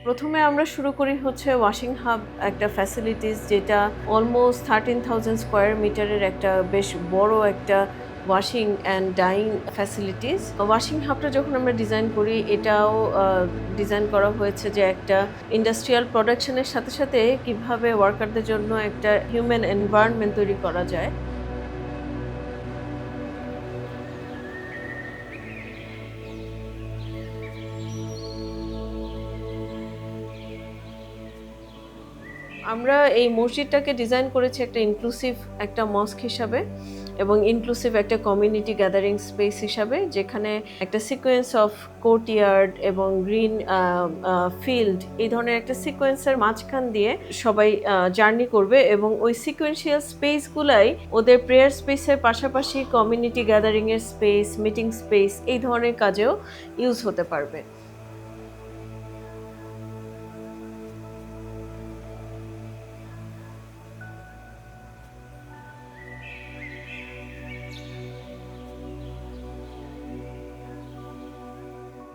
প্রথমে আমরা শুরু করি হচ্ছে ওয়াশিং হাব একটা ফ্যাসিলিটিস, যেটা অলমোস্ট 13,000 স্কোয়ার মিটারের একটা বেশ বড় একটা washing and dyeing facilities. Washing হাবটা যখন আমরা ডিজাইন করি, এটাও ডিজাইন করা হয়েছে যে একটা ইন্ডাস্ট্রিয়াল প্রোডাকশনের সাথে সাথে কিভাবে ওয়ার্কারদের জন্য একটা হিউম্যান এনভায়রনমেন্ট তৈরি করা যায়। আমরা এই মসজিদটাকে ডিজাইন করেছি একটা ইনক্লুসিভ একটা মস্ক হিসাবে এবং ইনক্লুসিভ একটা কমিউনিটি গ্যাদারিং স্পেস হিসাবে, যেখানে একটা সিকোয়েন্স অফ কোর্টইয়ার্ড এবং গ্রিন ফিল্ড, এই ধরনের একটা সিকোয়েন্সের মাঝখান দিয়ে সবাই জার্নি করবে এবং ওই সিকোয়েন্সিয়াল স্পেসগুলাই ওদের প্রেয়ার স্পেসের পাশাপাশি কমিউনিটি গ্যাদারিংয়ের স্পেস, মিটিং স্পেস, এই ধরনের কাজেও ইউজ হতে পারবে।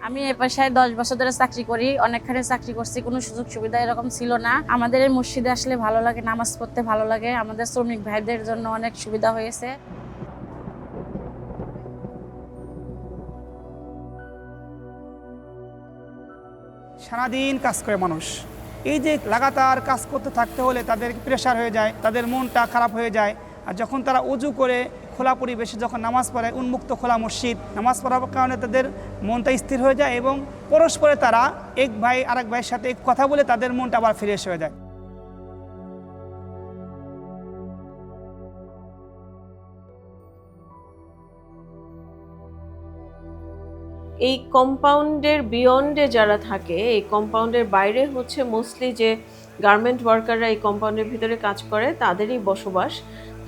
আমি এ পেশায় 10 বছর ধরে চাকরি করি, অনেকখানে চাকরি করছি, কোনো সুযোগ সুবিধা এরকম ছিল না। আমাদের এই মসজিদে আসলে ভালো লাগে, নামাজ পড়তে ভালো লাগে, আমাদের শ্রমিক ভাইদের জন্য অনেক সুবিধা হয়েছে। সারাদিন কাজ করে মানুষ, এই যে লাগাতার কাজ করতে থাকতে হলে তাদের প্রেশার হয়ে যায়, তাদের মনটা খারাপ হয়ে যায়। আর যখন তারা উজু করে খোলা পরিবেশে যখন নামাজ পড়ে, উন্মুক্ত খোলা মসজিদ, নামাজ পড়ার কারণে তাদের মনটা স্থির হয়ে যায় এবং পরস্পরে তারা এক ভাই আরেক ভাইয়ের সাথে কথা বলে তাদের মনটা আবার ফ্রেশ হয়ে যায়। এই কম্পাউন্ডের বিয়ন্ডে যারা থাকে, এই কম্পাউন্ডের বাইরে হচ্ছে মোস্টলি যে গার্মেন্ট ওয়ার্কাররা এই কম্পাউন্ডের ভিতরে কাজ করে, তাদেরই বসবাস।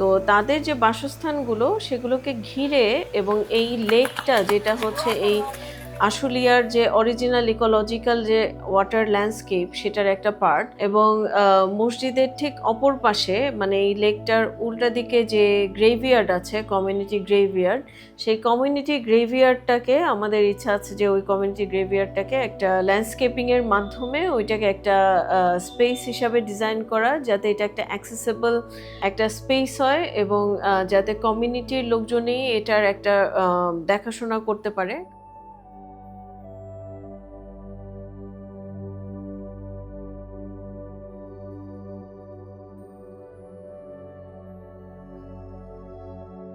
তো তাদের যে বাসস্থানগুলো, সেগুলোকে ঘিরে এবং এই লেকটা, যেটা হচ্ছে এই আশুলিয়ার যে অরিজিনাল ইকোলজিক্যাল যে ওয়াটার ল্যান্ডস্কেপ, সেটার একটা পার্ট। এবং মসজিদের ঠিক অপর পাশে, মানে এই লেকটার উল্টা দিকে যে গ্রেভিয়ার্ড আছে, কমিউনিটি গ্রেভিয়ার্ড, সেই কমিউনিটি গ্রেভিয়ার্ডটাকে আমাদের ইচ্ছা আছে যে ওই কমিউনিটি গ্রেভিয়ার্ডটাকে একটা ল্যান্ডস্কেপিংয়ের মাধ্যমে ওইটাকে একটা স্পেস হিসাবে ডিজাইন করা, যাতে এটা একটা অ্যাক্সেসেবল একটা স্পেস হয় এবং যাতে কমিউনিটির লোকজনই এটার একটা দেখাশোনা করতে পারে।